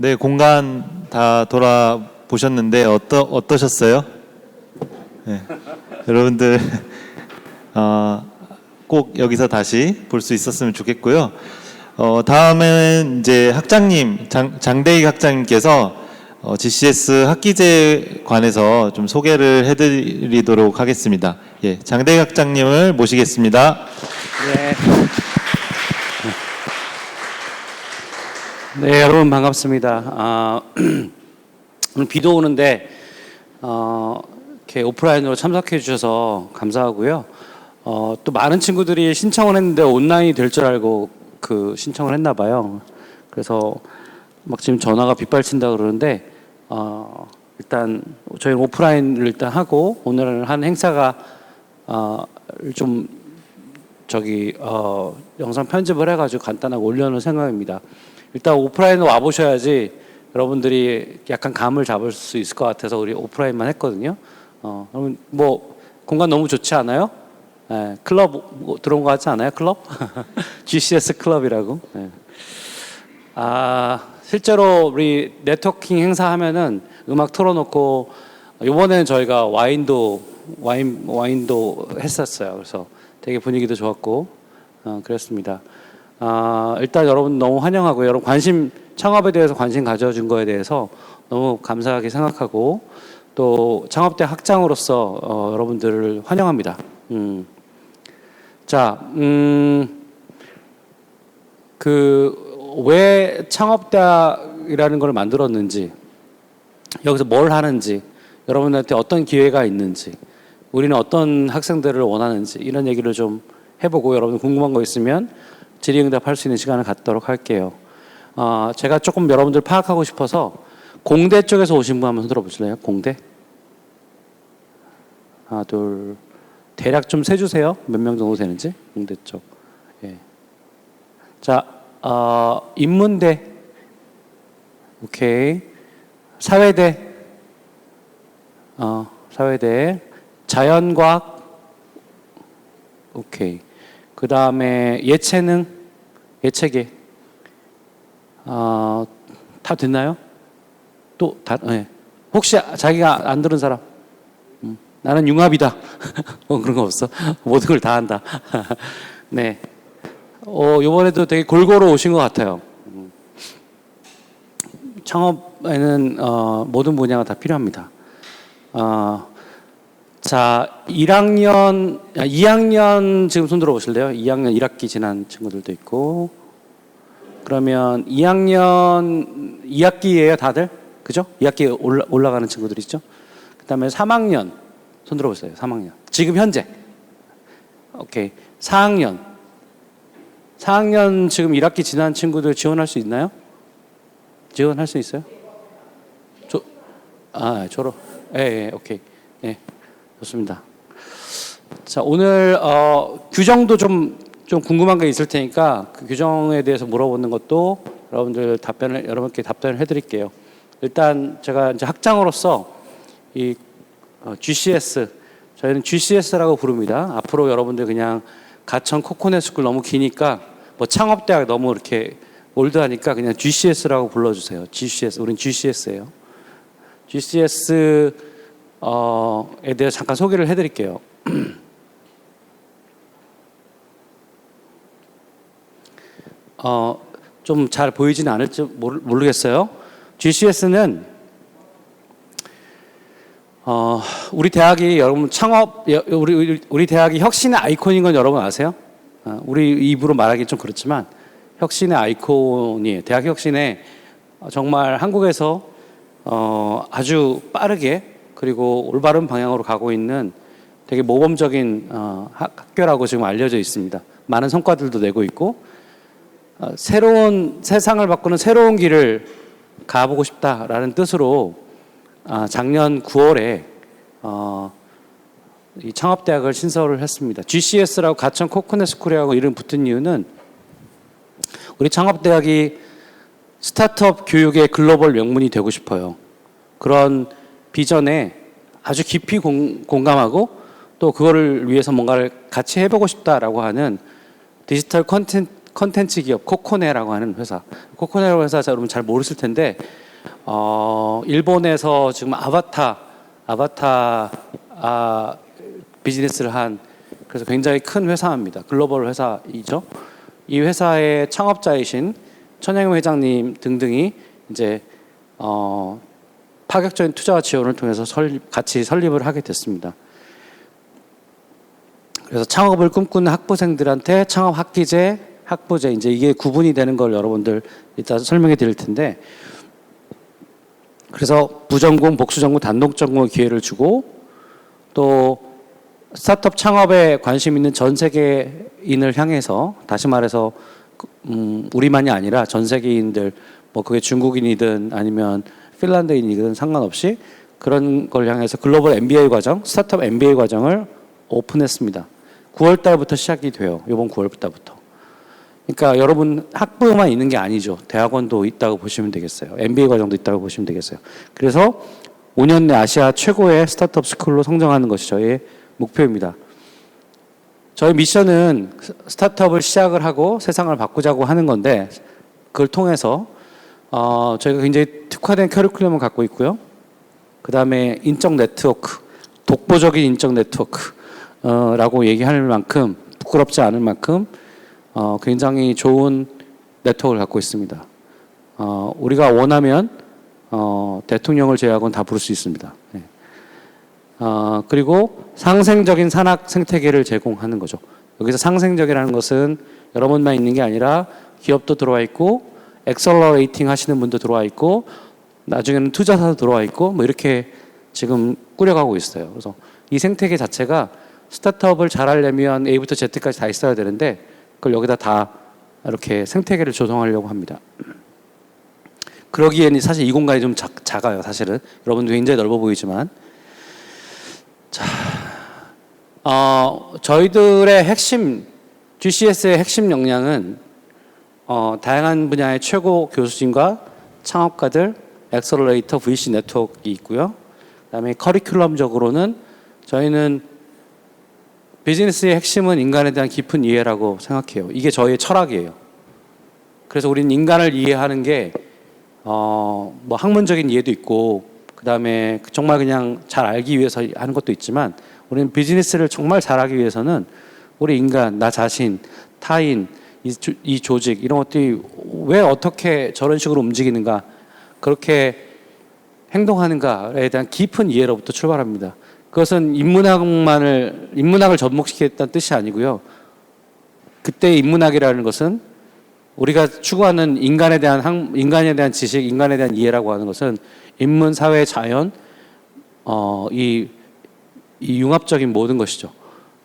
네, 공간 다 돌아보셨는데 어떠셨어요? 네. 여러분들 꼭 여기서 다시 볼 수 있었으면 좋겠고요. 다음은 이제 학장님, 장대익 학장님께서 GCS 학기제에 관해서 좀 소개를 해드리도록 하겠습니다. 예, 장대익 학장님을 모시겠습니다. 네. 네, 여러분 반갑습니다. 오늘 비도 오는데 이렇게 오프라인으로 참석해 주셔서 감사하고요. 또 많은 친구들이 신청을 했는데 온라인이 될 줄 알고 신청을 했나 봐요. 그래서 막 지금 전화가 빗발친다 그러는데 일단 저희는 오프라인을 일단 하고 오늘 한 행사가 좀 영상 편집을 해가지고 간단하게 올려놓을 생각입니다. 일단 오프라인으로 와보셔야지 여러분들이 약간 감을 잡을 수 있을 것 같아서 우리 오프라인만 했거든요. 그러면 뭐 공간 너무 좋지 않아요? 네, 클럽 들어온 거 같지 않아요? 클럽? GCS 클럽이라고. 네. 실제로 우리 네트워킹 행사 하면은 음악 틀어놓고 이번에는 저희가 와인도 했었어요. 그래서 되게 분위기도 좋았고 그랬습니다. 일단 여러분 너무 환영하고요. 여러분 창업에 대해서 관심 가져준 거에 대해서 너무 감사하게 생각하고 또 창업대 학장으로서 여러분들을 환영합니다. 왜 창업대학이라는 걸 만들었는지, 여기서 뭘 하는지, 여러분한테 어떤 기회가 있는지, 우리는 어떤 학생들을 원하는지 이런 얘기를 좀 해보고 여러분 궁금한 거 있으면 질의응답할 수 있는 시간을 갖도록 할게요. 제가 조금 여러분들 파악하고 싶어서 공대 쪽에서 오신 분 한번 손 들어보실래요? 공대? 하나, 둘, 대략 좀 세주세요. 몇 명 정도 되는지. 공대 쪽. 예. 자, 인문대. 오케이. 사회대. 사회대. 자연과학. 오케이. 그 다음에 예체능. 예체계. 다 됐나요? 네. 혹시 자기가 안 들은 사람? 나는 융합이다. 그런 거 없어. 모든 걸 다 한다. 네. 요번에도 되게 골고루 오신 것 같아요. 창업에는 모든 분야가 다 필요합니다. 자, 2학년 지금 손 들어보실래요? 2학년 1학기 지난 친구들도 있고. 그러면 2학년 2학기예요, 다들? 그죠? 2학기에 올라가는 친구들 있죠? 그다음에 3학년 손 들어보세요. 3학년. 지금 현재. 오케이. 4학년 지금 1학기 지난 친구들 지원할 수 있나요? 지원할 수 있어요? 졸업. 예, 오케이. 예. 좋습니다. 자, 오늘 규정도 좀 궁금한 게 있을 테니까 그 규정에 대해서 물어보는 것도 여러분께 답변을 해드릴게요. 일단 제가 이제 학장으로서 이 GCS, 저희는 GCS라고 부릅니다. 앞으로 여러분들 그냥 가천 코코넛 스쿨 너무 기니까 뭐 창업대학 너무 이렇게 올드하니까 그냥 GCS라고 불러주세요. GCS, 우린 GCS예요. GCS에 대해서 잠깐 소개를 해드릴게요. 좀 잘 보이지는 않을지 모르겠어요. GCS는 우리 대학이 여러분 우리 대학이 혁신의 아이콘인 건 여러분 아세요? 우리 입으로 말하기 좀 그렇지만 혁신의 아이콘이에요. 대학 혁신에 정말 한국에서 아주 빠르게 그리고 올바른 방향으로 가고 있는 되게 모범적인 학교라고 지금 알려져 있습니다. 많은 성과들도 내고 있고 새로운 세상을 바꾸는 새로운 길을 가보고 싶다라는 뜻으로 작년 9월에 이 창업대학을 신설을 했습니다. GCS라고 가천 코코넛 스쿨이라고 이름 붙은 이유는 우리 창업대학이 스타트업 교육의 글로벌 명문이 되고 싶어요. 그런 비전에 아주 깊이 공감하고 또 그거를 위해서 뭔가를 같이 해보고 싶다라고 하는 디지털 컨텐츠 기업 코코네라고 하는 회사. 코코네라고 회사 여러분 잘 모르실 텐데 일본에서 지금 아바타 비즈니스를 한 그래서 굉장히 큰 회사입니다. 글로벌 회사이죠. 이 회사의 창업자이신 천영임 회장님 등등이 이제 파격적인 투자와 지원을 통해서 같이 설립을 하게 됐습니다. 그래서 창업을 꿈꾸는 학부생들한테 창업 학기제, 학부제 이제 이게 구분이 되는 걸 여러분들 이따 설명해 드릴 텐데, 그래서 부전공, 복수전공, 단독전공의 기회를 주고 또 스타트업 창업에 관심 있는 전 세계인을 향해서 다시 말해서 우리만이 아니라 전 세계인들 뭐 그게 중국인이든 아니면 핀란드인이든 상관없이 그런 걸 향해서 글로벌 MBA 과정, 스타트업 MBA 과정을 오픈했습니다. 9월 달부터 시작이 돼요. 이번 9월 달부터. 그러니까 여러분 학부만 있는 게 아니죠. 대학원도 있다고 보시면 되겠어요. MBA 과정도 있다고 보시면 되겠어요. 그래서 5년 내 아시아 최고의 스타트업 스쿨로 성장하는 것이 저희의 목표입니다. 저희 미션은 스타트업을 시작을 하고 세상을 바꾸자고 하는 건데 그걸 통해서 저희가 굉장히 특화된 커리큘럼을 갖고 있고요. 그 다음에 인적 네트워크, 독보적인 인적 네트워크라고 얘기할 만큼 부끄럽지 않을 만큼 굉장히 좋은 네트워크를 갖고 있습니다. 우리가 원하면 대통령을 제외하고는 다 부를 수 있습니다. 네. 그리고 상생적인 산학 생태계를 제공하는 거죠. 여기서 상생적이라는 것은 여러분만 있는 게 아니라 기업도 들어와 있고 엑셀러레이팅 하시는 분도 들어와 있고 나중에는 투자사도 들어와 있고 뭐 이렇게 지금 꾸려가고 있어요. 그래서 이 생태계 자체가 스타트업을 잘하려면 A부터 Z까지 다 있어야 되는데 그걸 여기다 다 이렇게 생태계를 조성하려고 합니다. 그러기에는 사실 이 공간이 좀 작아요. 사실은 여러분도 굉장히 넓어 보이지만 자, 저희들의 핵심 GCS의 핵심 역량은 다양한 분야의 최고 교수진과 창업가들, 엑셀러레이터, VC 네트워크가 있고요. 그다음에 커리큘럼적으로는 저희는 비즈니스의 핵심은 인간에 대한 깊은 이해라고 생각해요. 이게 저희의 철학이에요. 그래서 우리는 인간을 이해하는 게 뭐 학문적인 이해도 있고 그다음에 정말 그냥 잘 알기 위해서 하는 것도 있지만 우리는 비즈니스를 정말 잘하기 위해서는 우리 인간, 나 자신, 타인, 이 조직 이런 것들이 왜 어떻게 저런 식으로 움직이는가 그렇게 행동하는가에 대한 깊은 이해로부터 출발합니다. 그것은 인문학을 접목시켰다는 뜻이 아니고요. 그때 인문학이라는 것은 우리가 추구하는 인간에 대한 지식, 인간에 대한 이해라고 하는 것은 인문, 사회, 자연, 이 융합적인 모든 것이죠.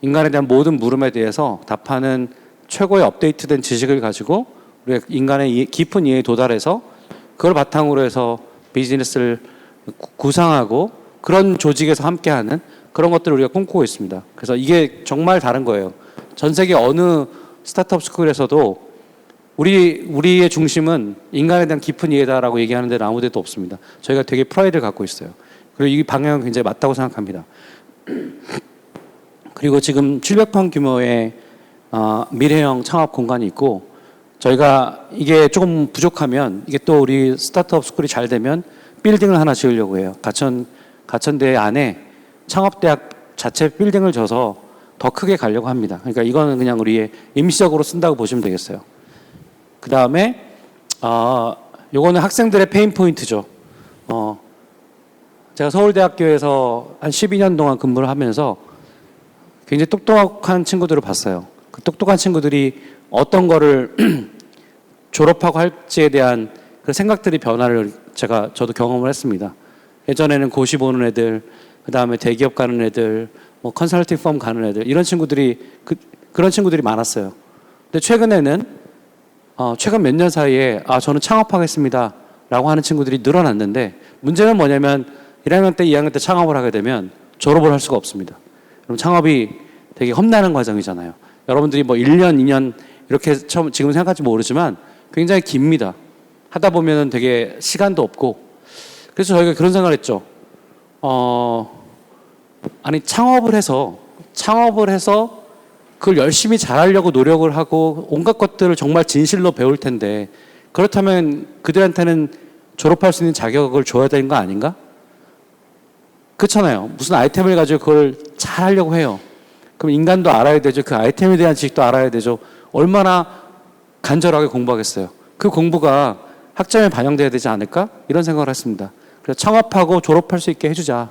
인간에 대한 모든 물음에 대해서 답하는 최고의 업데이트된 지식을 가지고 우리가 인간의 깊은 이해에 도달해서 그걸 바탕으로 해서 비즈니스를 구상하고 그런 조직에서 함께하는 그런 것들을 우리가 꿈꾸고 있습니다. 그래서 이게 정말 다른 거예요. 전 세계 어느 스타트업 스쿨에서도 우리의 중심은 인간에 대한 깊은 이해다라고 얘기하는 데는 아무 데도 없습니다. 저희가 되게 프라이드를 갖고 있어요. 그리고 이 방향은 굉장히 맞다고 생각합니다. 그리고 지금 700평 규모의 미래형 창업 공간이 있고 저희가 이게 조금 부족하면 이게 또 우리 스타트업 스쿨이 잘 되면 빌딩을 하나 지으려고 해요. 가천대 안에 창업대학 자체 빌딩을 져서 더 크게 가려고 합니다. 그러니까 이거는 그냥 우리의 임시적으로 쓴다고 보시면 되겠어요. 그 다음에 요거는 학생들의 페인 포인트죠. 제가 서울대학교에서 한 12년 동안 근무를 하면서 굉장히 똑똑한 친구들을 봤어요. 그 똑똑한 친구들이 어떤 거를 졸업하고 할지에 대한 그 생각들이 변화를 저도 경험을 했습니다. 예전에는 고시 보는 애들, 그 다음에 대기업 가는 애들, 뭐 컨설팅 펌 가는 애들 이런 친구들이 그런 친구들이 많았어요. 근데 최근에는 최근 몇 년 사이에 저는 창업하겠습니다 라고 하는 친구들이 늘어났는데 문제는 뭐냐면 1학년 때 2학년 때 창업을 하게 되면 졸업을 할 수가 없습니다. 그럼 창업이 되게 험난한 과정이잖아요. 여러분들이 뭐 1년 2년 이렇게 지금 생각할지 모르지만 굉장히 깁니다. 하다 보면은 되게 시간도 없고 그래서 저희가 그런 생각을 했죠. 창업을 해서 그걸 열심히 잘하려고 노력을 하고 온갖 것들을 정말 진실로 배울 텐데 그렇다면 그들한테는 졸업할 수 있는 자격을 줘야 되는 거 아닌가? 그렇잖아요. 무슨 아이템을 가지고 그걸 잘하려고 해요. 그럼 인간도 알아야 되죠. 그 아이템에 대한 지식도 알아야 되죠. 얼마나 간절하게 공부하겠어요. 그 공부가 학점에 반영돼야 되지 않을까? 이런 생각을 했습니다. 그래서 창업하고 졸업할 수 있게 해주자.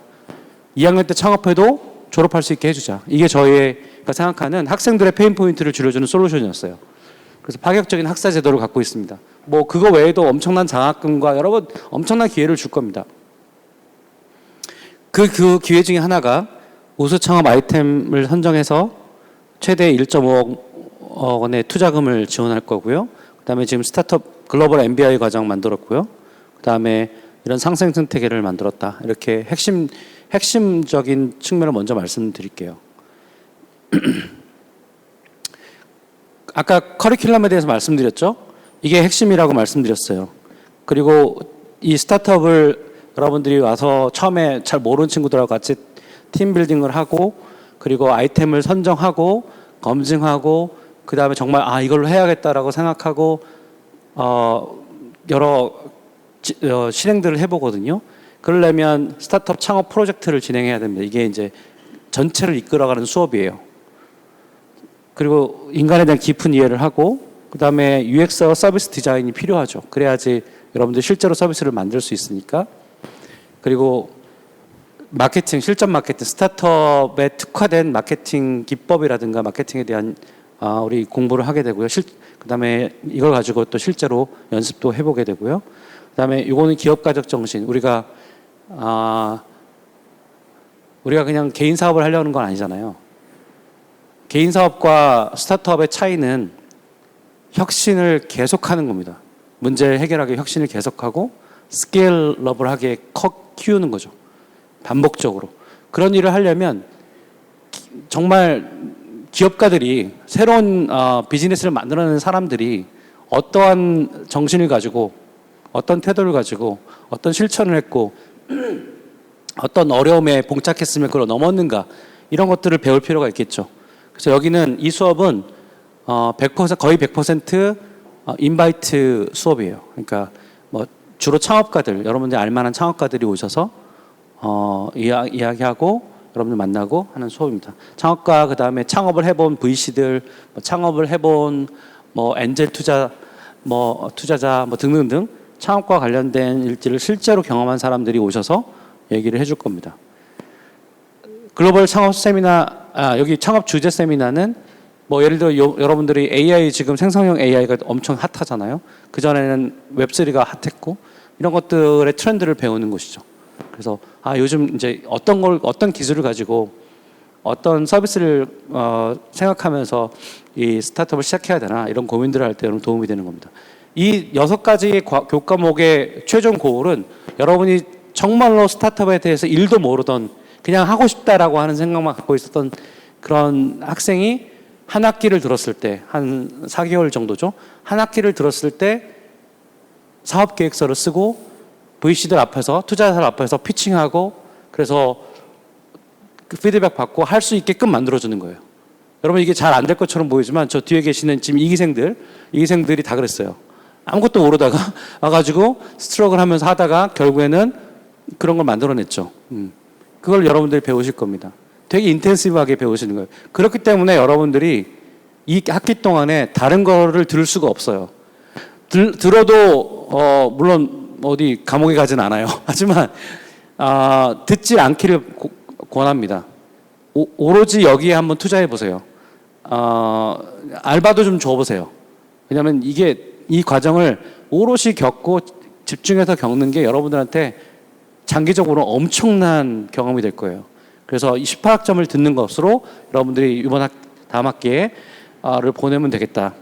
2학년 때 창업해도 졸업할 수 있게 해주자. 이게 저희가 생각하는 학생들의 페인 포인트를 줄여주는 솔루션이었어요. 그래서 파격적인 학사 제도를 갖고 있습니다. 뭐 그거 외에도 엄청난 장학금과 여러 번 엄청난 기회를 줄 겁니다. 그 기회 중에 하나가 우수 창업 아이템을 선정해서 최대 1.5억 원의 투자금을 지원할 거고요. 그다음에 지금 스타트업 글로벌 MBI 과정 만들었고요. 그다음에 이런 상생 생태계를 만들었다. 이렇게 핵심적인 측면을 먼저 말씀드릴게요. 아까 커리큘럼에 대해서 말씀드렸죠. 이게 핵심이라고 말씀드렸어요. 그리고 이 스타트업을 여러분들이 와서 처음에 잘 모르는 친구들하고 같이 팀 빌딩을 하고 그리고 아이템을 선정하고 검증하고 그 다음에 정말 이걸로 해야겠다라고 생각하고 여러 실행들을 해보거든요. 그러려면 스타트업 창업 프로젝트를 진행해야 됩니다. 이게 이제 전체를 이끌어가는 수업이에요. 그리고 인간에 대한 깊은 이해를 하고 그 다음에 UX와 서비스 디자인이 필요하죠. 그래야지 여러분들 실제로 서비스를 만들 수 있으니까. 그리고 마케팅, 실전 마케팅, 스타트업에 특화된 마케팅 기법이라든가 마케팅에 대한 우리 공부를 하게 되고요. 그 다음에 이걸 가지고 또 실제로 연습도 해보게 되고요. 그 다음에 이거는 기업가적 정신. 우리가 그냥 개인 사업을 하려는 건 아니잖아요. 개인 사업과 스타트업의 차이는 혁신을 계속하는 겁니다. 문제를 해결하기 혁신을 계속하고 스케일러블하게 키우는 거죠. 반복적으로. 그런 일을 하려면 정말 기업가들이 새로운 비즈니스를 만들어내는 사람들이 어떠한 정신을 가지고 어떤 태도를 가지고 어떤 실천을 했고 어떤 어려움에 봉착했으면 그걸 넘었는가 이런 것들을 배울 필요가 있겠죠. 그래서 여기는 이 수업은 100% 거의 100% 인바이트 수업이에요. 그러니까 뭐 주로 창업가들, 여러분들 알만한 창업가들이 오셔서 이야기하고 여러분들 만나고 하는 수업입니다. 창업가 그 다음에 창업을 해본 VC들, 창업을 해본 엔젤 투자자 등등등 창업과 관련된 일지를 실제로 경험한 사람들이 오셔서 얘기를 해줄 겁니다. 글로벌 창업 세미나, 여기 창업 주제 세미나는 예를 들어 여러분들이 AI 지금 생성형 AI가 엄청 핫하잖아요. 그전에는 웹3가 핫했고 이런 것들의 트렌드를 배우는 곳이죠. 그래서 요즘 이제 어떤 기술을 가지고 어떤 서비스를 생각하면서 이 스타트업을 시작해야 되나 이런 고민들을 할 때 도움이 되는 겁니다. 이 6가지의 교과목의 최종 고울은 여러분이 정말로 스타트업에 대해서 일도 모르던 그냥 하고 싶다라고 하는 생각만 갖고 있었던 그런 학생이 한 학기를 들었을 때, 한 4개월 정도죠. 한 학기를 들었을 때 사업계획서를 쓰고 VC들 앞에서, 투자자들 앞에서 피칭하고 그래서 그 피드백 받고 할 수 있게끔 만들어주는 거예요. 여러분 이게 잘 안 될 것처럼 보이지만 저 뒤에 계시는 지금 이기생들이 다 그랬어요. 아무것도 모르다가 와가지고 스트럭을 하면서 하다가 결국에는 그런 걸 만들어냈죠. 그걸 여러분들이 배우실 겁니다. 되게 인텐시브하게 배우시는 거예요. 그렇기 때문에 여러분들이 이 학기 동안에 다른 거를 들을 수가 없어요. 들어도 물론 어디 감옥에 가진 않아요. 하지만 듣지 않기를 권합니다. 오로지 여기에 한번 투자해 보세요. 알바도 좀 줘보세요. 왜냐하면 이 과정을 오롯이 겪고 집중해서 겪는 게 여러분들한테 장기적으로 엄청난 경험이 될 거예요. 그래서 18학점을 듣는 것으로 여러분들이 이번 다음 학기에 를 보내면 되겠다라는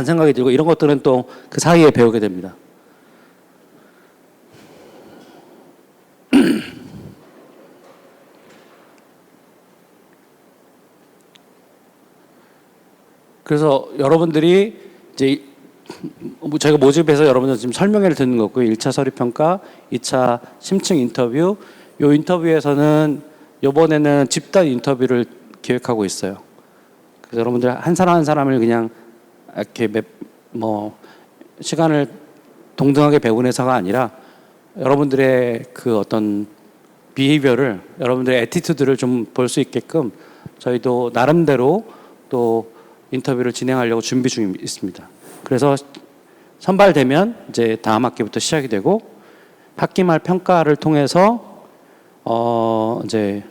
생각이 들고 이런 것들은 또 그 사이에 배우게 됩니다. 그래서 여러분들이 이제 저희가 모집해서 여러분들 지금 설명회를 듣는 거고요. 1차 서류평가, 2차 심층 인터뷰. 요 인터뷰에서는 이번에는 집단 인터뷰를 기획하고 있어요. 그래서 여러분들 한 사람 한 사람을 그냥 이렇게 시간을 동등하게 배분해서가 아니라 여러분들의 그 어떤 비헤이비어를, 여러분들의 애티튜드를 좀 볼 수 있게끔 저희도 나름대로 또 인터뷰를 진행하려고 준비 중에 있습니다. 그래서 선발되면 이제 다음 학기부터 시작이 되고 학기 말 평가를 통해서 이제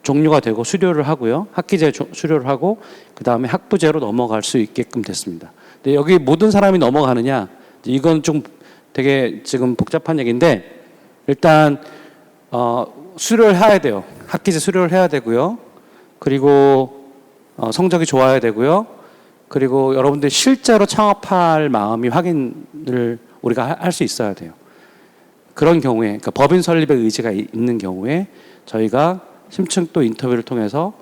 종료가 되고 수료를 하고요. 학기제 수료를 하고 그 다음에 학부제로 넘어갈 수 있게끔 됐습니다. 근데 여기 모든 사람이 넘어가느냐? 이건 좀 되게 지금 복잡한 얘기인데 일단 수료를 해야 돼요. 학기제 수료를 해야 되고요. 그리고 성적이 좋아야 되고요. 그리고 여러분들이 실제로 창업할 마음이 확인을 우리가 할 수 있어야 돼요. 그런 경우에, 그러니까 법인 설립의 의지가 있는 경우에 저희가 심층 또 인터뷰를 통해서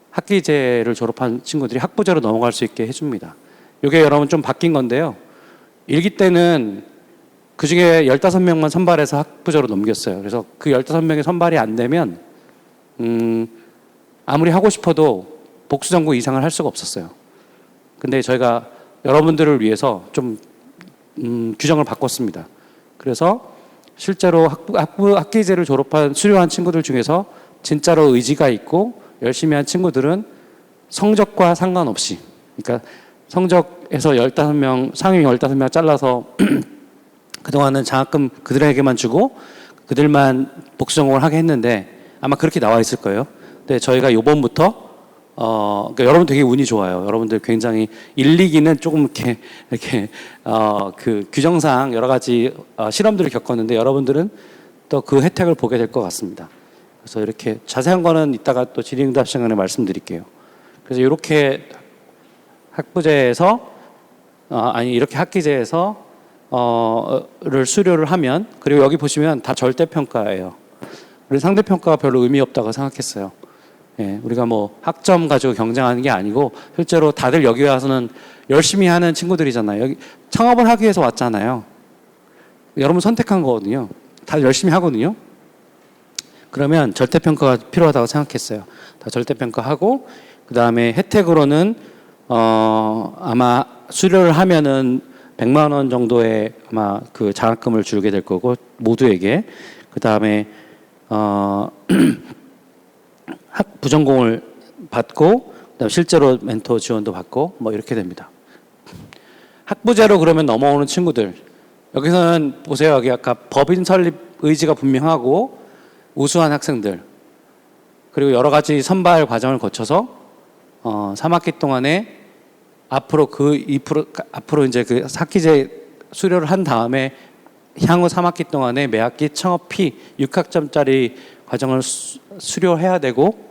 학기제를 졸업한 친구들이 학부제로 넘어갈 수 있게 해줍니다. 이게 여러분 좀 바뀐 건데요. 1기 때는 그 중에 15명만 선발해서 학부제로 넘겼어요. 그래서 그 15명이 선발이 안 되면, 아무리 하고 싶어도 복수전공 이상을 할 수가 없었어요. 근데 저희가 여러분들을 위해서 좀, 규정을 바꿨습니다. 그래서 실제로 학기제를 졸업한, 수료한 친구들 중에서 진짜로 의지가 있고 열심히 한 친구들은 성적과 상관없이, 그러니까 성적에서 15명, 상위 15명 잘라서 그동안은 장학금 그들에게만 주고 그들만 복수 전공을 하게 했는데 아마 그렇게 나와 있을 거예요. 근데 저희가 이번부터 그러니까 여러분 되게 운이 좋아요. 여러분들 굉장히 1, 2기는 조금 이렇게 그 규정상 여러 가지 실험들을 겪었는데 여러분들은 또 그 혜택을 보게 될 것 같습니다. 그래서 이렇게 자세한 거는 이따가 또 질의응답 시간에 말씀드릴게요. 그래서 이렇게 학부제에서 이렇게 학기제에서 를 수료를 하면, 그리고 여기 보시면 다 절대평가예요. 우리 상대평가가 별로 의미 없다고 생각했어요. 예, 우리가 뭐 학점 가지고 경쟁하는 게 아니고 실제로 다들 여기 와서는 열심히 하는 친구들이잖아요. 여기 창업을 하기 위해서 왔잖아요. 여러분 선택한 거거든요. 다들 열심히 하거든요. 그러면 절대평가가 필요하다고 생각했어요. 다 절대평가하고 그 다음에 혜택으로는 아마 수료를 하면은 100만 원 정도의 아마 그 장학금을 주게 될 거고 모두에게, 그 다음에 부전공을 받고 그다음 실제로 멘토 지원도 받고 뭐 이렇게 됩니다. 학부제로 그러면 넘어오는 친구들, 여기서는 보세요. 여기 아까 법인 설립 의지가 분명하고 우수한 학생들, 그리고 여러 가지 선발 과정을 거쳐서 3학기 동안에 앞으로 앞으로 이제 그 학기제 수료를 한 다음에 향후 3학기 동안에 매 학기 창업피 6학점짜리 과정을 수료해야 되고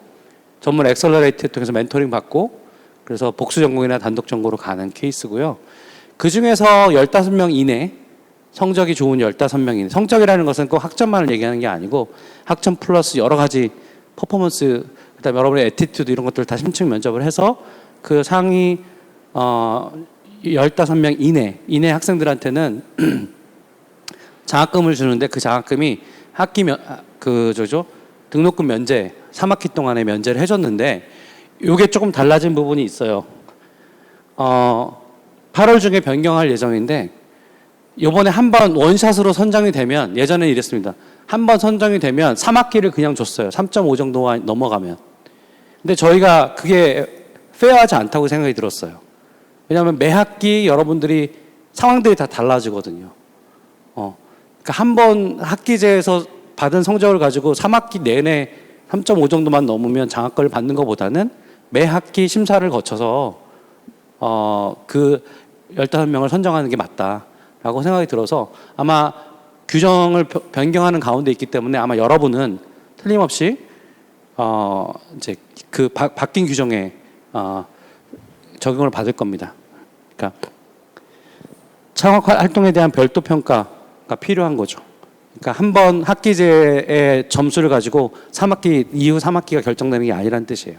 전문 엑셀러레이트 통해서 멘토링 받고 그래서 복수 전공이나 단독 전공으로 가는 케이스고요. 그 중에서 15명 이내, 성적이 좋은 15명 이내, 성적이라는 것은 꼭 학점만을 얘기하는 게 아니고 학점 플러스 여러 가지 퍼포먼스, 그다음에 여러분의 애티튜드 이런 것들을 다 심층 면접을 해서 그 상위 15명 이내 학생들한테는 장학금을 주는데 그 장학금이 등록금 면제, 3학기 동안에 면제를 해줬는데 이게 조금 달라진 부분이 있어요. 8월 중에 변경할 예정인데 이번에 한 번 원샷으로 선정이 되면, 예전에 이랬습니다. 한 번 선정이 되면 3학기를 그냥 줬어요. 3.5 정도가 넘어가면. 근데 저희가 그게 페어하지 않다고 생각이 들었어요. 왜냐하면 매 학기 여러분들이 상황들이 다 달라지거든요. 그러니까 한 번 학기제에서 받은 성적을 가지고 3학기 내내 3.5 정도만 넘으면 장학금을 받는 것보다는 매 학기 심사를 거쳐서 그 15명을 선정하는 게 맞다라고 생각이 들어서 아마 규정을 변경하는 가운데 있기 때문에 아마 여러분은 틀림없이 이제 그 바뀐 규정에 적용을 받을 겁니다. 그러니까 창업 활동에 대한 별도 평가가 필요한 거죠. 그러니까 한 번 학기제의 점수를 가지고 3학기 이후 3학기가 결정되는 게 아니라는 뜻이에요.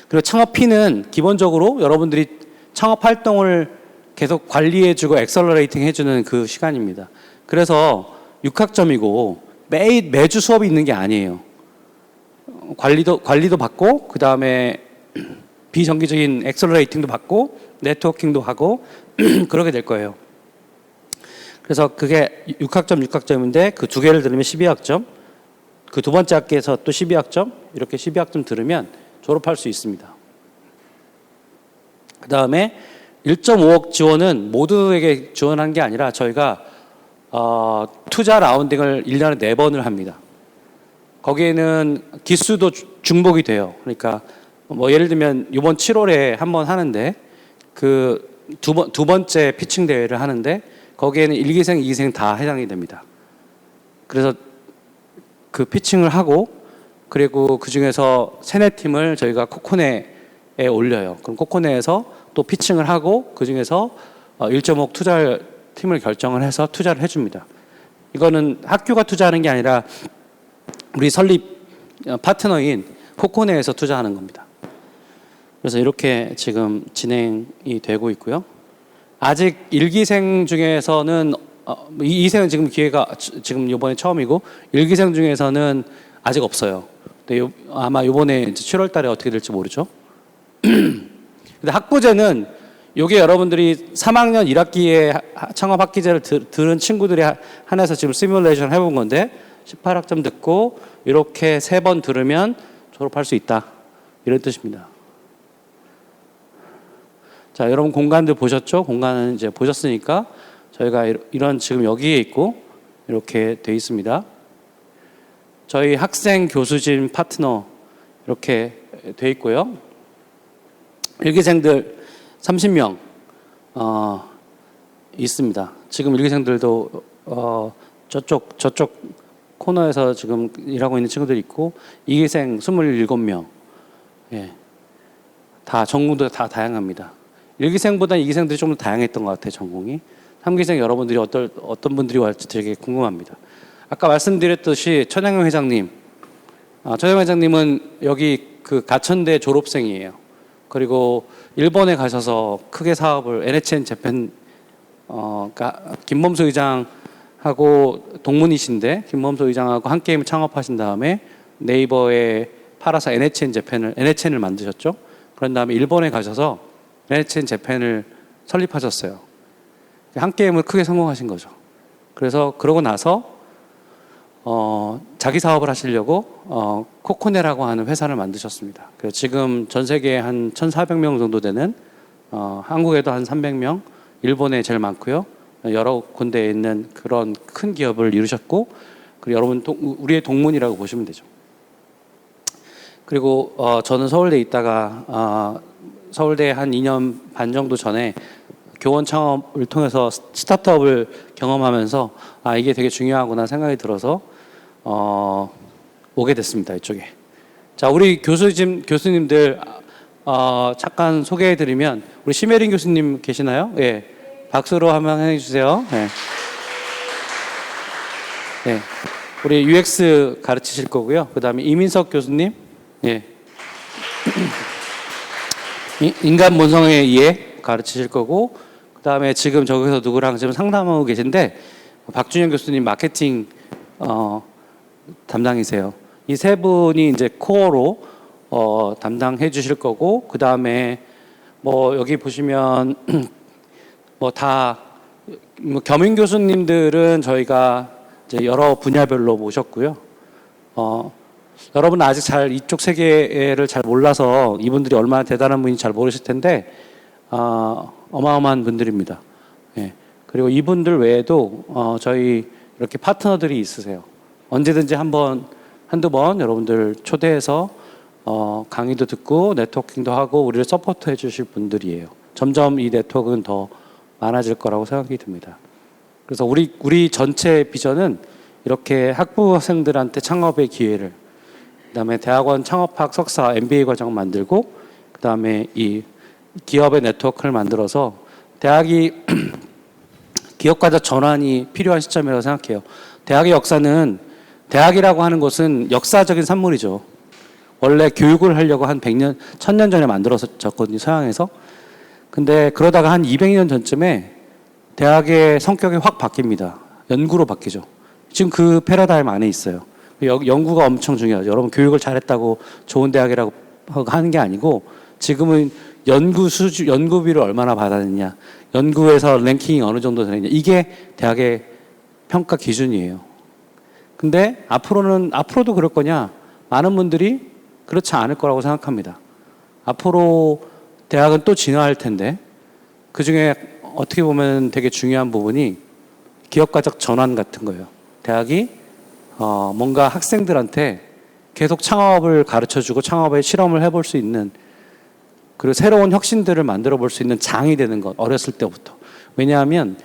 그리고 창업피는 기본적으로 여러분들이 창업 활동을 계속 관리해주고 엑셀러레이팅 해주는 그 시간입니다. 그래서 6학점이고 매주 수업이 있는 게 아니에요. 관리도 받고 그 다음에 비정기적인 엑셀러레이팅도 받고 네트워킹도 하고 그러게 될 거예요. 그래서 그게 6학점, 6학점인데 그 두 개를 들으면 12학점, 그 두 번째 학기에서 또 12학점, 이렇게 12학점 들으면 졸업할 수 있습니다. 그 다음에 1.5억 지원은 모두에게 지원한 게 아니라 저희가 투자 라운딩을 1년에 4번을 합니다. 거기에는 기수도 중복이 돼요. 그러니까 뭐 예를 들면 이번 7월에 한 번 하는데 그 두 번째 피칭 대회를 하는데 거기에는 1기생, 2기생 다 해당이 됩니다. 그래서 그 피칭을 하고 그리고 그 중에서 세네 팀을 저희가 코코네에 올려요. 그럼 코코네에서 또 피칭을 하고 그 중에서 1.5억 투자 팀을 결정을 해서 투자를 해줍니다. 이거는 학교가 투자하는 게 아니라 우리 설립 파트너인 코코네에서 투자하는 겁니다. 그래서 이렇게 지금 진행이 되고 있고요. 아직 1기생 중에서는 2기생은 지금 기회가 지금 이번에 처음이고 1기생 중에서는 아직 없어요. 근데 아마 이번에 7월 달에 어떻게 될지 모르죠. 근데 학부제는 요게 여러분들이 3학년 1학기에 창업 학기제를 들은 친구들이 한해서 지금 시뮬레이션 해본 건데 18학점 듣고 이렇게 3번 들으면 졸업할 수 있다. 이런 뜻입니다. 자, 여러분 공간들 보셨죠? 공간은 이제 보셨으니까 저희가 이런 지금 여기에 있고 이렇게 돼 있습니다. 저희 학생 교수진 파트너 이렇게 돼 있고요. 일기생들 30명 있습니다. 지금 일기생들도 저쪽 코너에서 지금 일하고 있는 친구들이 있고 2기생 27명. 예. 다 전공도 다 다양합니다. 1기생보다 2기생들이 좀 더 다양했던 것 같아요, 전공이. 3기생 여러분들이 어떤 분들이 올지 되게 궁금합니다. 아까 말씀드렸듯이 천양용 회장님, 천양용 회장님은 여기 그 가천대 졸업생이에요. 그리고 일본에 가셔서 크게 사업을 NHN 재팬, 그러니까 김범수 의장하고 동문이신데 김범수 의장하고 한 게임을 창업하신 다음에 네이버에 팔아서 NHN을 만드셨죠. 그런 다음에 일본에 가셔서 NHN 재팬을 설립하셨어요. 한 게임을 크게 성공하신 거죠. 그래서 그러고 나서 자기 사업을 하시려고 코코네라고 하는 회사를 만드셨습니다. 그래서 지금 전 세계에 한 1,400명 정도 되는 한국에도 한 300명, 일본에 제일 많고요. 여러 군데에 있는 그런 큰 기업을 이루셨고 그리고 여러분 우리의 동문이라고 보시면 되죠. 그리고 저는 서울대에 있다가 서울대에 한 2년 반 정도 전에 교원 창업을 통해서 스타트업을 경험하면서 이게 되게 중요하구나 생각이 들어서 오게 됐습니다. 이쪽에. 자, 우리 교수님들 잠깐 소개해드리면 우리 심혜린 교수님 계시나요? 예, 박수로 한번 해주세요. 네. 네. 우리 UX 가르치실 거고요. 그 다음에 이민석 교수님, 예. 인간 본성의 이해 가르치실 거고, 그 다음에 지금 저기서 누구랑 지금 상담하고 계신데 박준영 교수님 마케팅 담당이세요. 이 세 분이 이제 코어로 담당해 주실 거고, 그 다음에 뭐 여기 보시면 뭐 다 겸임 교수님들은 저희가 이제 여러 분야별로 모셨고요. 여러분 아직 잘 이쪽 세계를 잘 몰라서 이분들이 얼마나 대단한 분인지 잘 모르실 텐데 어마어마한 분들입니다. 예. 그리고 이분들 외에도 저희 이렇게 파트너들이 있으세요. 언제든지 한두 번 여러분들 초대해서 강의도 듣고 네트워킹도 하고 우리를 서포트해 주실 분들이에요. 점점 이 네트워크는 더 많아질 거라고 생각이 듭니다. 그래서 우리 전체 비전은 이렇게 학부생들한테 창업의 기회를, 그다음에 대학원 창업학 석사 MBA 과정 만들고, 그다음에 이 기업의 네트워크를 만들어서 대학이 기업과자 전환이 필요한 시점이라고 생각해요. 대학의 역사는, 대학이라고 하는 것은 역사적인 산물이죠. 원래 교육을 하려고 한 100년, 1000년 전에 만들어졌거든요, 서양에서. 근데 그러다가 한 200년 전쯤에 대학의 성격이 확 바뀝니다. 연구로 바뀌죠. 지금 그 패러다임 안에 있어요. 연구가 엄청 중요하죠. 여러분 교육을 잘했다고 좋은 대학이라고 하는 게 아니고 지금은 연구비를 얼마나 받았느냐, 연구에서 랭킹이 어느 정도 되느냐, 이게 대학의 평가 기준이에요. 근데 앞으로도 그럴 거냐? 많은 분들이 그렇지 않을 거라고 생각합니다. 앞으로 대학은 또 진화할 텐데 그 중에 어떻게 보면 되게 중요한 부분이 기업가적 전환 같은 거예요. 대학이 뭔가 학생들한테 계속 창업을 가르쳐주고 창업에 실험을 해볼 수 있는, 그리고 새로운 혁신들을 만들어 볼 수 있는 장이 되는 것, 어렸을 때부터. 왜냐하면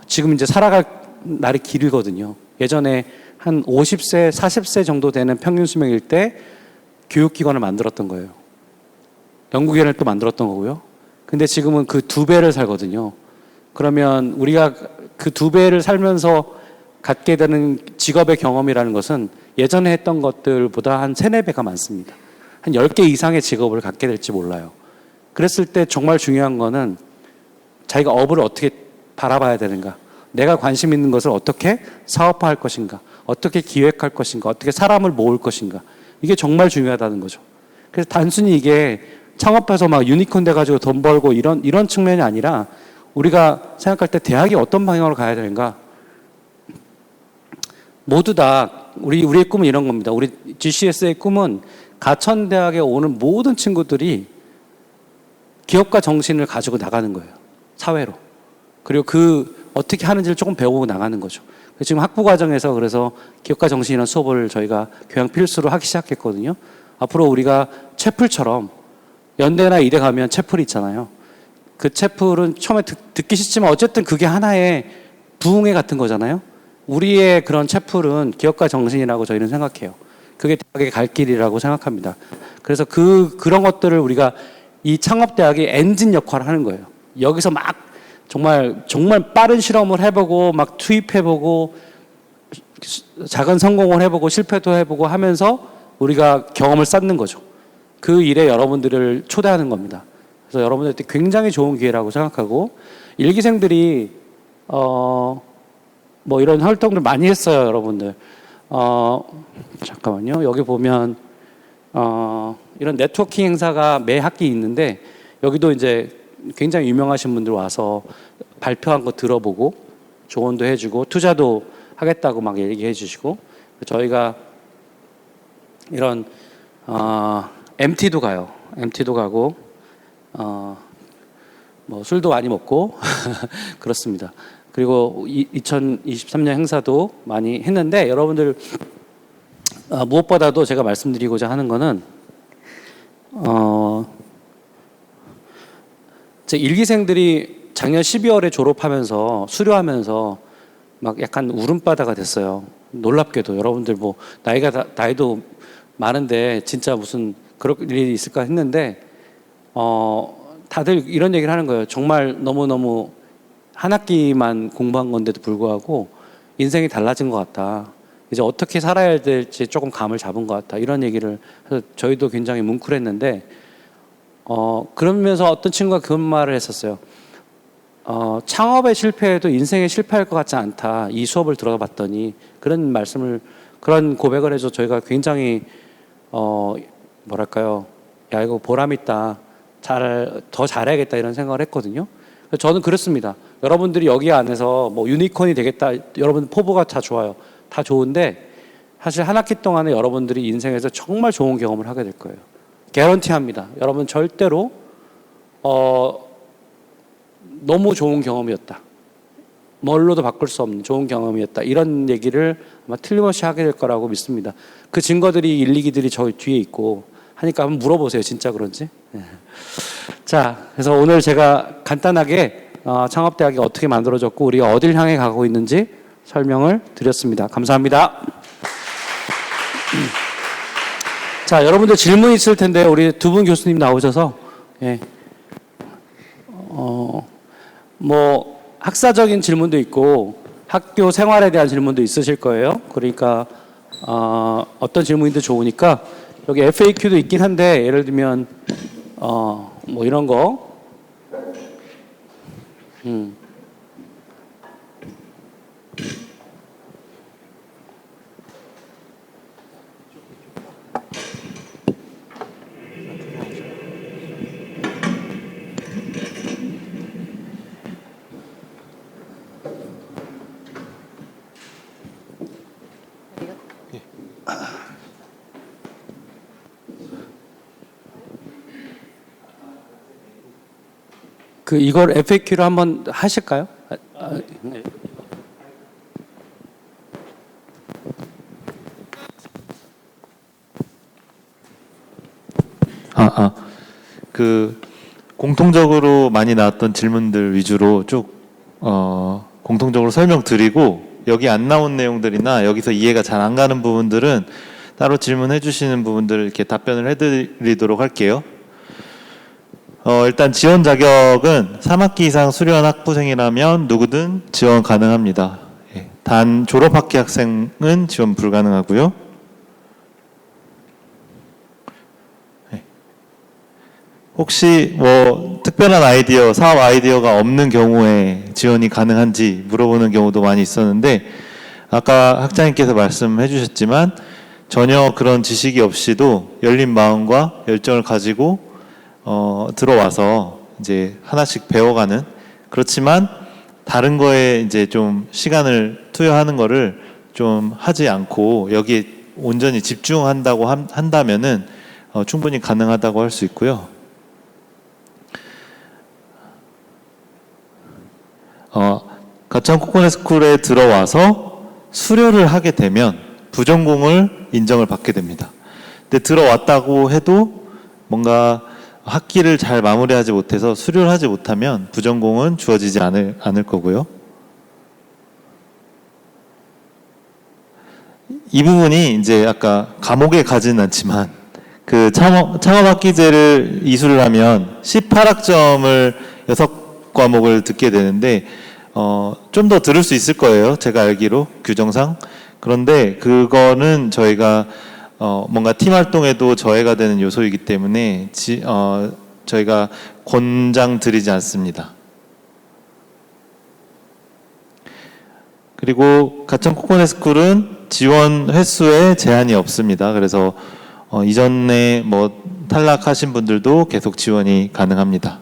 지금 이제 살아갈 날이 길거든요. 예전에 한 50세, 40세 정도 되는 평균 수명일 때 교육기관을 만들었던 거예요. 연구기관을 또 만들었던 거고요. 근데 지금은 그 2배를 살거든요. 그러면 우리가 그 2배를 살면서 갖게 되는 직업의 경험이라는 것은 예전에 했던 것들보다 한 3, 4배가 많습니다. 한 10개 이상의 직업을 갖게 될지 몰라요. 그랬을 때 정말 중요한 거는 자기가 업을 어떻게 바라봐야 되는가, 내가 관심 있는 것을 어떻게 사업화할 것인가, 어떻게 기획할 것인가, 어떻게 사람을 모을 것인가, 이게 정말 중요하다는 거죠. 그래서 단순히 이게 창업해서 막 유니콘 돼가지고 돈 벌고 이런 측면이 아니라 우리가 생각할 때 대학이 어떤 방향으로 가야 되는가, 모두 다 우리의 꿈은 이런 겁니다. 우리 GCS의 꿈은 가천대학에 오는 모든 친구들이 기업가 정신을 가지고 나가는 거예요. 사회로. 그리고 그 어떻게 하는지를 조금 배우고 나가는 거죠. 지금 학부 과정에서 그래서 기업가 정신이라는 수업을 저희가 교양 필수로 하기 시작했거든요. 앞으로 우리가 채플처럼 연대나 이대 가면 채플이 있잖아요. 그 채플은 처음에 듣기 싫지만 어쨌든 그게 하나의 부흥회 같은 거잖아요. 우리의 그런 채플은 기업가 정신이라고 저희는 생각해요. 그게 대학의 갈 길이라고 생각합니다. 그래서 그런 것들을 우리가 이 창업대학이 엔진 역할을 하는 거예요. 여기서 막 정말 빠른 실험을 해보고 막 투입해보고 작은 성공을 해보고 실패도 해보고 하면서 우리가 경험을 쌓는 거죠. 그 일에 여러분들을 초대하는 겁니다. 그래서 여러분들한테 굉장히 좋은 기회라고 생각하고, 일기생들이 뭐 이런 활동들 많이 했어요, 여러분들. 잠깐만요. 여기 보면 이런 네트워킹 행사가 매 학기 있는데 여기도 이제 굉장히 유명하신 분들 와서 발표한 거 들어보고 조언도 해주고 투자도 하겠다고 막 얘기해 주시고, 저희가 이런 MT도 가요. MT도 가고 뭐 술도 많이 먹고 그렇습니다. 그리고 2023년 행사도 많이 했는데 여러분들 무엇보다도 제가 말씀드리고자 하는 거는 제 일기생들이 작년 12월에 졸업하면서 수료하면서 막 약간 울음바다가 됐어요. 놀랍게도 여러분들 뭐 나이도 많은데 진짜 무슨 그럴 일이 있을까 했는데 다들 이런 얘기를 하는 거예요. 정말 너무너무 한 학기만 공부한 건데도 불구하고 인생이 달라진 것 같다. 이제 어떻게 살아야 될지 조금 감을 잡은 것 같다. 이런 얘기를 해서 저희도 굉장히 뭉클했는데 그러면서 어떤 친구가 그런 말을 했었어요. 창업에 실패해도 인생에 실패할 것 같지 않다. 이 수업을 들어봤더니 그런 고백을 해서 저희가 굉장히 뭐랄까요? 야, 이거 보람 있다. 더 잘해야겠다 이런 생각을 했거든요. 저는 그렇습니다. 여러분들이 여기 안에서 뭐 유니콘이 되겠다. 여러분 포부가 다 좋아요. 다 좋은데 사실 한 학기 동안에 여러분들이 인생에서 정말 좋은 경험을 하게 될 거예요. 개런티합니다. 여러분 절대로 너무 좋은 경험이었다. 뭘로도 바꿀 수 없는 좋은 경험이었다. 이런 얘기를 아마 틀림없이 하게 될 거라고 믿습니다. 그 증거들이 1, 2기들이 저 뒤에 있고 하니까 한번 물어보세요. 진짜 그런지. 자, 그래서 오늘 제가 간단하게 창업대학이 어떻게 만들어졌고 우리가 어딜 향해 가고 있는지 설명을 드렸습니다. 감사합니다. 자, 여러분들 질문 있을 텐데 우리 두 분 교수님 나오셔서 뭐 학사적인 질문도 있고 학교 생활에 대한 질문도 있으실 거예요. 그러니까 어떤 질문이든 좋으니까 여기 FAQ도 있긴 한데 예를 들면 뭐 이런 거 이걸 FAQ로 한번 하실까요? 네. 공통적으로 많이 나왔던 질문들 위주로 쭉 공통적으로 설명드리고, 여기 안 나온 내용들이나 여기서 이해가 잘 안 가는 부분들은 따로 질문해 주시는 부분들을 이렇게 답변을 해드리도록 할게요. 일단 지원 자격은 3학기 이상 수료한 학부생이라면 누구든 지원 가능합니다. 예, 단 졸업학기 학생은 지원 불가능하고요. 예. 혹시 뭐 특별한 아이디어, 사업 아이디어가 없는 경우에 지원이 가능한지 물어보는 경우도 많이 있었는데, 아까 학장님께서 말씀해 주셨지만 전혀 그런 지식이 없이도 열린 마음과 열정을 가지고 들어와서 이제 하나씩 배워가는, 그렇지만 다른 거에 이제 좀 시간을 투여하는 거를 좀 하지 않고 여기에 온전히 집중한다고 한다면은 충분히 가능하다고 할 수 있고요. 가천 코코넛스쿨에 들어와서 수료를 하게 되면 부전공을 인정을 받게 됩니다. 근데 들어왔다고 해도 뭔가 학기를 잘 마무리하지 못해서 수료를 하지 못하면 부전공은 주어지지 않을 거고요. 이 부분이 이제 아까 감옥에 가지는 않지만 그 창업학기제를 이수를 하면 18학점을 6과목을 듣게 되는데 좀 더 들을 수 있을 거예요. 제가 알기로 규정상. 그런데 그거는 저희가 뭔가 팀 활동에도 저해가 되는 요소이기 때문에 저희가 권장드리지 않습니다. 그리고 가천 코코넛스쿨은 지원 횟수에 제한이 없습니다. 그래서 이전에 뭐 탈락하신 분들도 계속 지원이 가능합니다.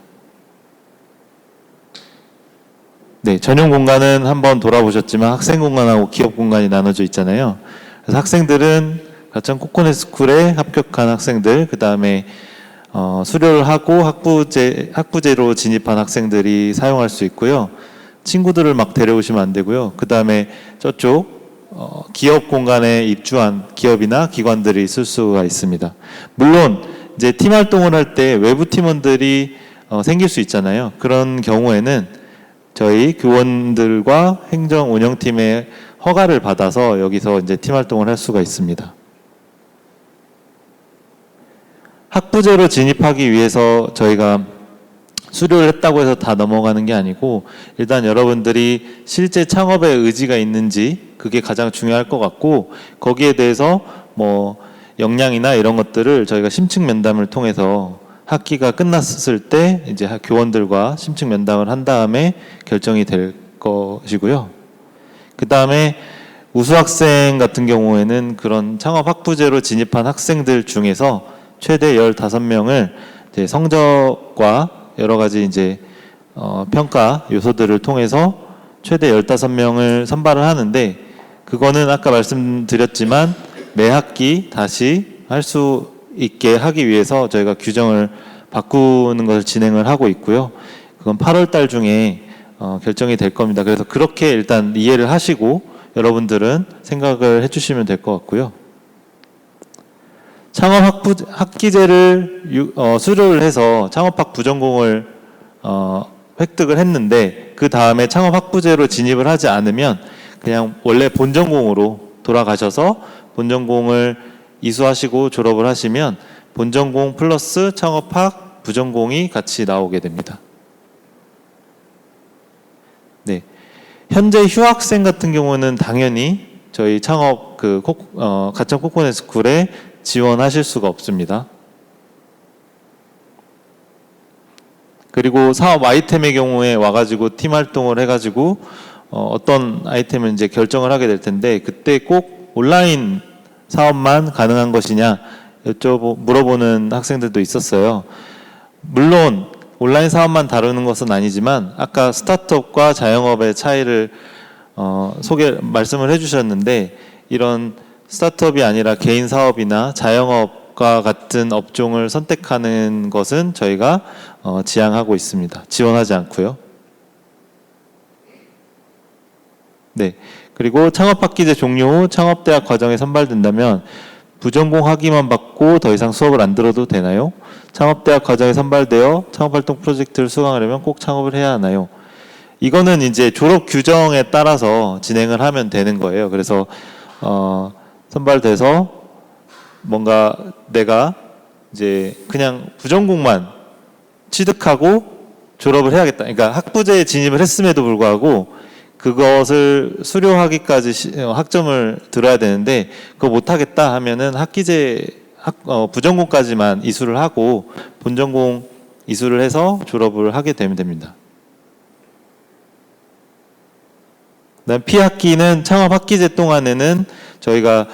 네, 전용 공간은 한번 돌아보셨지만 학생 공간하고 기업 공간이 나눠져 있잖아요. 그래서 학생들은 가천 코코넛스쿨에 합격한 학생들, 그 다음에 수료를 하고 학부제로 진입한 학생들이 사용할 수 있고요. 친구들을 막 데려오시면 안 되고요. 그 다음에 저쪽 기업 공간에 입주한 기업이나 기관들이 있을 수가 있습니다. 물론 이제 팀 활동을 할 때 외부 팀원들이 생길 수 있잖아요. 그런 경우에는 저희 교원들과 행정 운영팀의 허가를 받아서 여기서 이제 팀 활동을 할 수가 있습니다. 학부제로 진입하기 위해서 저희가 수료를 했다고 해서 다 넘어가는 게 아니고, 일단 여러분들이 실제 창업에 의지가 있는지 그게 가장 중요할 것 같고, 거기에 대해서 뭐 역량이나 이런 것들을 저희가 심층 면담을 통해서 학기가 끝났을 때 이제 교원들과 심층 면담을 한 다음에 결정이 될 것이고요. 그 다음에 우수 학생 같은 경우에는 그런 창업 학부제로 진입한 학생들 중에서 최대 15명을 이제 성적과 여러 가지 이제 평가 요소들을 통해서 최대 15명을 선발을 하는데, 그거는 아까 말씀드렸지만 매 학기 다시 할 수 있게 하기 위해서 저희가 규정을 바꾸는 것을 진행을 하고 있고요. 그건 8월 달 중에 결정이 될 겁니다. 그래서 그렇게 일단 이해를 하시고 여러분들은 생각을 해주시면 될 것 같고요. 창업 학기제를 수료를 해서 창업학 부전공을 획득을 했는데, 그 다음에 창업 학부제로 진입을 하지 않으면 그냥 원래 본전공으로 돌아가셔서 본전공을 이수하시고 졸업을 하시면 본전공 플러스 창업학 부전공이 같이 나오게 됩니다. 네, 현재 휴학생 같은 경우는 당연히 저희 창업 가천 코코넛스쿨에 지원하실 수가 없습니다. 그리고 사업 아이템의 경우에 와가지고 팀 활동을 해가지고 어떤 아이템을 이제 결정을 하게 될 텐데, 그때 꼭 온라인 사업만 가능한 것이냐 물어보는 학생들도 있었어요. 물론 온라인 사업만 다루는 것은 아니지만 아까 스타트업과 자영업의 차이를 말씀을 해주셨는데, 이런 스타트업이 아니라 개인 사업이나 자영업 창업과 같은 업종을 선택하는 것은 저희가 지향하고 있습니다. 지원하지 않고요. 네. 그리고 창업학기제 종료 후 창업대학 과정에 선발된다면 부전공 학위만 받고 더 이상 수업을 안 들어도 되나요? 창업대학 과정에 선발되어 창업활동 프로젝트를 수강하려면 꼭 창업을 해야 하나요? 이거는 이제 졸업 규정에 따라서 진행을 하면 되는 거예요. 그래서 선발돼서 뭔가 내가 이제 그냥 부전공만 취득하고 졸업을 해야겠다. 그러니까 학부제에 진입을 했음에도 불구하고 그것을 수료하기까지 학점을 들어야 되는데 그거 못하겠다 하면은 부전공까지만 이수를 하고 본전공 이수를 해서 졸업을 하게 되면 됩니다. 그다음 P학기는 창업학기제 동안에는 저희가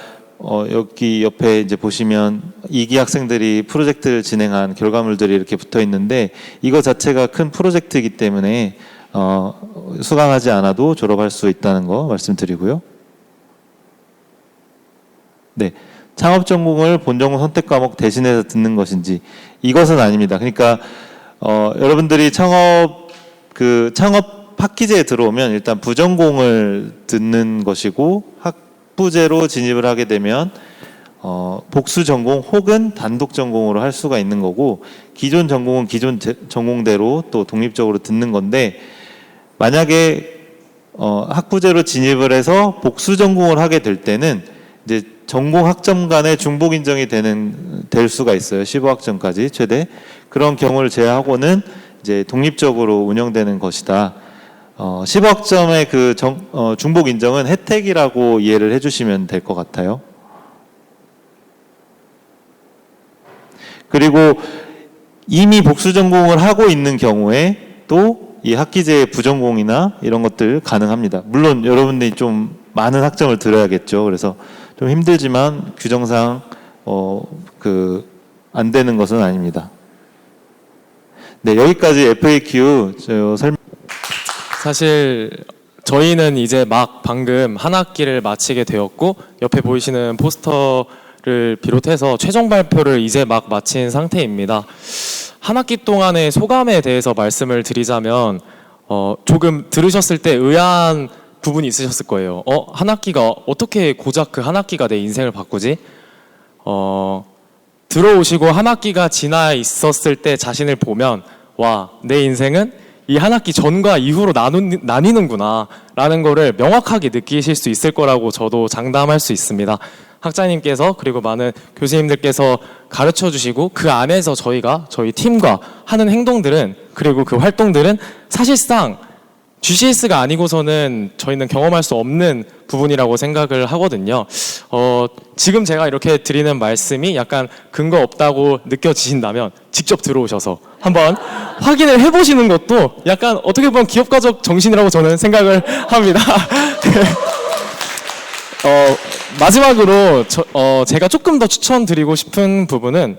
여기 옆에 이제 보시면 2기 학생들이 프로젝트를 진행한 결과물들이 이렇게 붙어 있는데 이거 자체가 큰 프로젝트이기 때문에 수강하지 않아도 졸업할 수 있다는 거 말씀드리고요. 네, 창업 전공을 본전공 선택 과목 대신해서 듣는 것인지 이것은 아닙니다. 그러니까 여러분들이 창업 학기제에 들어오면 일단 부전공을 듣는 것이고 학부제로 진입을 하게 되면 복수 전공 혹은 단독 전공으로 할 수가 있는 거고 기존 전공은 기존 전공대로 또 독립적으로 듣는 건데 만약에 학부제로 진입을 해서 복수 전공을 하게 될 때는 이제 전공 학점 간의 중복 인정이 될 수가 있어요. 15학점까지 최대. 그런 경우를 제외하고는 이제 독립적으로 운영되는 것이다. 15학점의 그 중복 인정은 혜택이라고 이해를 해주시면 될 것 같아요. 그리고 이미 복수 전공을 하고 있는 경우에 또 이 학기제 부전공이나 이런 것들 가능합니다. 물론 여러분들이 좀 많은 학점을 들어야겠죠. 그래서 좀 힘들지만 규정상 안 되는 것은 아닙니다. 네, 여기까지 FAQ 설명. 사실 저희는 이제 막 방금 한 학기를 마치게 되었고 옆에 보이시는 포스터를 비롯해서 최종 발표를 이제 막 마친 상태입니다. 한 학기 동안의 소감에 대해서 말씀을 드리자면 조금 들으셨을 때 의아한 부분이 있으셨을 거예요. 한 학기가 어떻게 고작 그 한 학기가 내 인생을 바꾸지? 들어오시고 한 학기가 지나 있었을 때 자신을 보면 와, 내 인생은 이 한 학기 전과 이후로 나뉘는구나 라는 거를 명확하게 느끼실 수 있을 거라고 저도 장담할 수 있습니다. 학자님께서 그리고 많은 교수님들께서 가르쳐 주시고 그 안에서 저희 팀과 하는 행동들은 그리고 그 활동들은 사실상 GCS가 아니고서는 저희는 경험할 수 없는 부분이라고 생각을 하거든요. 지금 제가 이렇게 드리는 말씀이 약간 근거 없다고 느껴지신다면 직접 들어오셔서 한번 확인을 해보시는 것도 약간 어떻게 보면 기업가적 정신이라고 저는 생각을 합니다. 마지막으로 제가 조금 더 추천드리고 싶은 부분은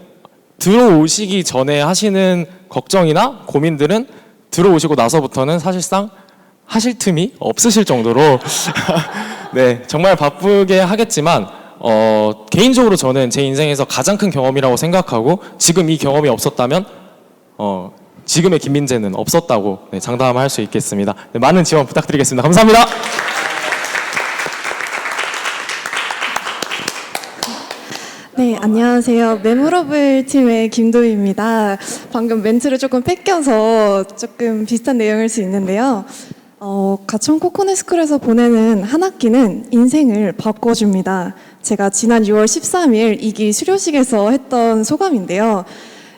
들어오시기 전에 하시는 걱정이나 고민들은 들어오시고 나서부터는 사실상 하실 틈이 없으실 정도로 네, 정말 바쁘게 하겠지만 개인적으로 저는 제 인생에서 가장 큰 경험이라고 생각하고 지금 이 경험이 없었다면 지금의 김민재는 없었다고 네, 장담할 수 있겠습니다. 네, 많은 지원 부탁드리겠습니다. 감사합니다. 네, 안녕하세요. 메모러블 팀의 김도희입니다. 방금 멘트를 조금 뺏겨서 조금 비슷한 내용일 수 있는데요. 가천 코코넛스쿨에서 보내는 한 학기는 인생을 바꿔줍니다. 제가 지난 6월 13일 2기 수료식에서 했던 소감인데요.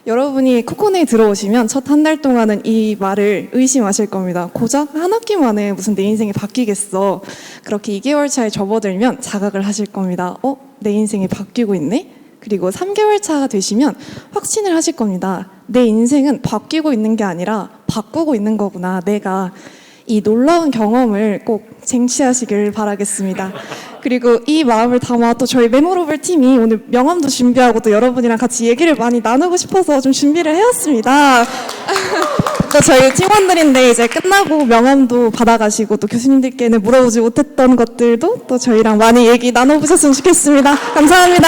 여러분이 코코넛에 들어오시면 첫 한 달 동안은 이 말을 의심하실 겁니다. 고작 한 학기 만에 무슨 내 인생이 바뀌겠어. 그렇게 2개월 차에 접어들면 자각을 하실 겁니다. 내 인생이 바뀌고 있네? 그리고 3개월 차가 되시면 확신을 하실 겁니다. 내 인생은 바뀌고 있는 게 아니라 바꾸고 있는 거구나. 내가 이 놀라운 경험을 꼭 쟁취하시길 바라겠습니다. 그리고 이 마음을 담아 또 저희 메모러블 팀이 오늘 명함도 준비하고 또 여러분이랑 같이 얘기를 많이 나누고 싶어서 좀 준비를 해왔습니다. 또 저희 팀원들인데 이제 끝나고 명함도 받아가시고 또 교수님들께는 물어보지 못했던 것들도 또 저희랑 많이 얘기 나눠보셨으면 좋겠습니다. 감사합니다.